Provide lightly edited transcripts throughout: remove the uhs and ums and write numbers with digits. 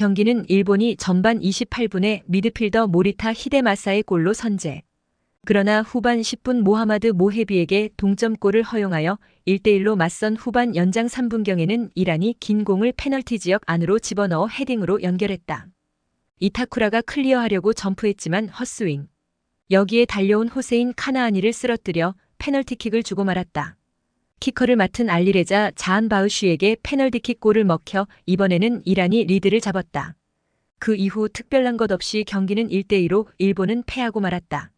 경기는 일본이 전반 28분에 미드필더 모리타 히데마사의 골로 선제. 그러나 후반 10분 모하마드 모헤비에게 동점골을 허용하여 1대1로 맞선 후반 연장 3분경에는 이란이 긴 공을 페널티 지역 안으로 집어넣어 헤딩으로 연결했다. 이타쿠라가 클리어하려고 점프했지만 헛스윙. 여기에 달려온 호세인 카나아니를 쓰러뜨려 페널티킥을 주고 말았다. 키커를 맡은 알리레자 자한바흐쉬에게 페널티킥 골을 먹혀 이번에는 이란이 리드를 잡았다. 그 이후 특별한 것 없이 경기는 1대2로 일본은 패하고 말았다.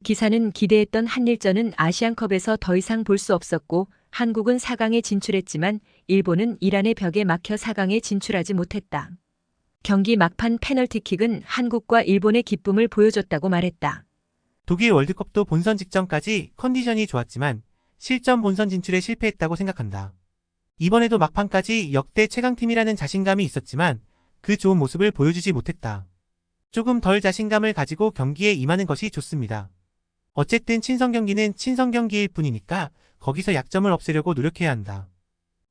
기사는 기대했던 한일전은 아시안컵에서 더 이상 볼 수 없었고 한국은 4강에 진출했지만 일본은 이란의 벽에 막혀 4강에 진출하지 못했다. 경기 막판 페널티킥은 한국과 일본의 기쁨을 보여줬다고 말했다. 독일 월드컵도 본선 직전까지 컨디션이 좋았지만 실전 본선 진출에 실패했다고 생각한다. 이번에도 막판까지 역대 최강팀이라는 자신감이 있었지만 그 좋은 모습을 보여주지 못했다. 조금 덜 자신감을 가지고 경기에 임하는 것이 좋습니다. 어쨌든 친선 경기는 친선 경기일 뿐이니까 거기서 약점을 없애려고 노력해야 한다.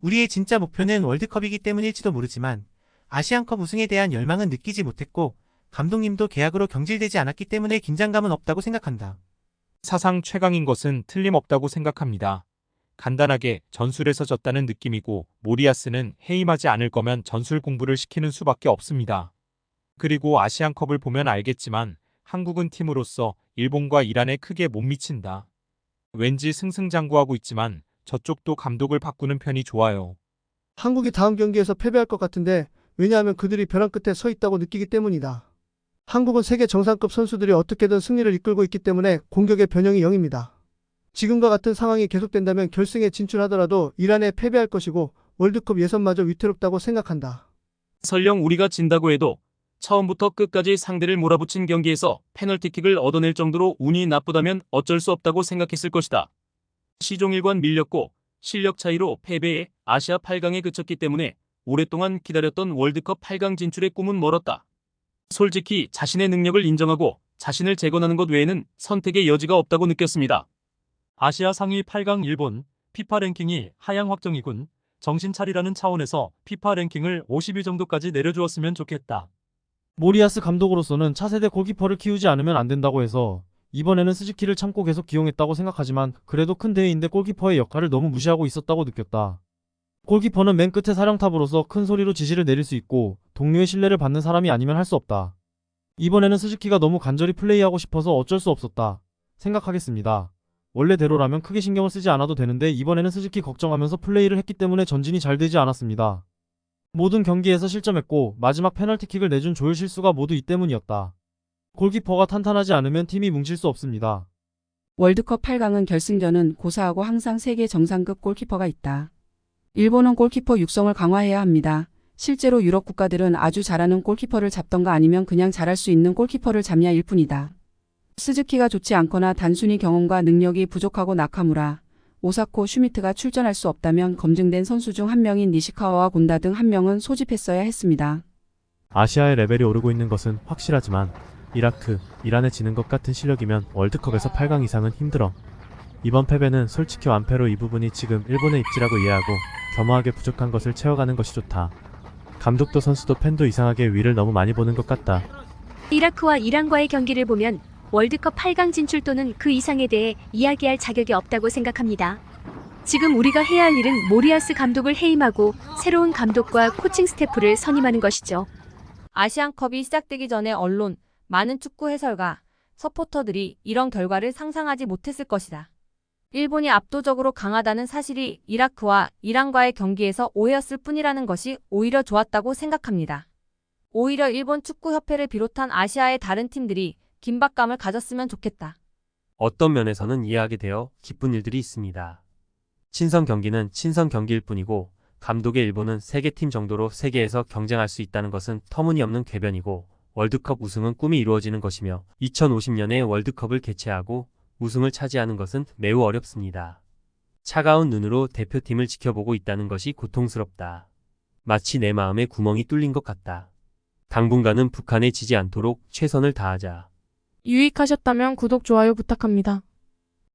우리의 진짜 목표는 월드컵이기 때문일지도 모르지만 아시안컵 우승에 대한 열망은 느끼지 못했고 감독님도 계약으로 경질되지 않았기 때문에 긴장감은 없다고 생각한다. 사상 최강인 것은 틀림없다고 생각합니다. 간단하게 전술에서 졌다는 느낌이고 모리아스는 해임하지 않을 거면 전술 공부를 시키는 수밖에 없습니다. 그리고 아시안컵을 보면 알겠지만 한국은 팀으로서 일본과 이란에 크게 못 미친다. 왠지 승승장구하고 있지만 저쪽도 감독을 바꾸는 편이 좋아요. 한국이 다음 경기에서 패배할 것 같은데 왜냐하면 그들이 벼랑 끝에 서 있다고 느끼기 때문이다. 한국은 세계 정상급 선수들이 어떻게든 승리를 이끌고 있기 때문에 공격의 변형이 0입니다. 지금과 같은 상황이 계속된다면 결승에 진출하더라도 이란에 패배할 것이고 월드컵 예선마저 위태롭다고 생각한다. 설령 우리가 진다고 해도 처음부터 끝까지 상대를 몰아붙인 경기에서 페널티킥을 얻어낼 정도로 운이 나쁘다면 어쩔 수 없다고 생각했을 것이다. 시종일관 밀렸고 실력 차이로 패배해 아시아 8강에 그쳤기 때문에 오랫동안 기다렸던 월드컵 8강 진출의 꿈은 멀었다. 솔직히 자신의 능력을 인정하고 자신을 재건하는 것 외에는 선택의 여지가 없다고 느꼈습니다. 아시아 상위 8강 일본, 피파 랭킹이 하향 확정이군. 정신 차리라는 차원에서 피파 랭킹을 50위 정도까지 내려주었으면 좋겠다. 모리아스 감독으로서는 차세대 골키퍼를 키우지 않으면 안 된다고 해서 이번에는 스즈키를 참고 계속 기용했다고 생각하지만 그래도 큰 대회인데 골키퍼의 역할을 너무 무시하고 있었다고 느꼈다. 골키퍼는 맨 끝에 사령탑으로서 큰 소리로 지시를 내릴 수 있고 동료의 신뢰를 받는 사람이 아니면 할 수 없다. 이번에는 스즈키가 너무 간절히 플레이하고 싶어서 어쩔 수 없었다 생각하겠습니다. 원래대로라면 크게 신경을 쓰지 않아도 되는데 이번에는 스즈키 걱정하면서 플레이를 했기 때문에 전진이 잘 되지 않았습니다. 모든 경기에서 실점했고 마지막 페널티킥을 내준 조율 실수가 모두 이 때문이었다. 골키퍼가 탄탄하지 않으면 팀이 뭉칠 수 없습니다. 월드컵 8강은 결승전은 고사하고 항상 세계 정상급 골키퍼가 있다. 일본은 골키퍼 육성을 강화해야 합니다. 실제로 유럽 국가들은 아주 잘하는 골키퍼를 잡던가 아니면 그냥 잘할 수 있는 골키퍼를 잡냐 일 뿐이다. 스즈키가 좋지 않거나 단순히 경험과 능력이 부족하고 나카무라, 오사코 슈미트가 출전할 수 없다면 검증된 선수 중 한 명인 니시카와와 곤다 등 한 명은 소집했어야 했습니다. 아시아의 레벨이 오르고 있는 것은 확실하지만 이라크, 이란에 지는 것 같은 실력이면 월드컵에서 8강 이상은 힘들어. 이번 패배는 솔직히 완패로 이 부분이 지금 일본의 입지라고 이해하고 겸허하게 부족한 것을 채워가는 것이 좋다. 감독도 선수도 팬도 이상하게 위를 너무 많이 보는 것 같다. 이라크와 이란과의 경기를 보면 월드컵 8강 진출 또는 그 이상에 대해 이야기할 자격이 없다고 생각합니다. 지금 우리가 해야 할 일은 모리아스 감독을 해임하고 새로운 감독과 코칭 스태프를 선임하는 것이죠. 아시안컵이 시작되기 전에 언론, 많은 축구 해설가, 서포터들이 이런 결과를 상상하지 못했을 것이다. 일본이 압도적으로 강하다는 사실이 이라크와 이란과의 경기에서 오해였을 뿐이라는 것이 오히려 좋았다고 생각합니다. 오히려 일본 축구협회를 비롯한 아시아의 다른 팀들이 긴박감을 가졌으면 좋겠다. 어떤 면에서는 이해하게 되어 기쁜 일들이 있습니다. 친선 경기는 친선 경기일 뿐이고 감독의 일본은 세계팀 정도로 세계에서 경쟁할 수 있다는 것은 터무니없는 궤변이고 월드컵 우승은 꿈이 이루어지는 것이며 2050년에 월드컵을 개최하고 우승을 차지하는 것은 매우 어렵습니다. 차가운 눈으로 대표팀을 지켜보고 있다는 것이 고통스럽다. 마치 내 마음에 구멍이 뚫린 것 같다. 당분간은 북한에 지지 않도록 최선을 다하자. 유익하셨다면 구독, 좋아요 부탁합니다.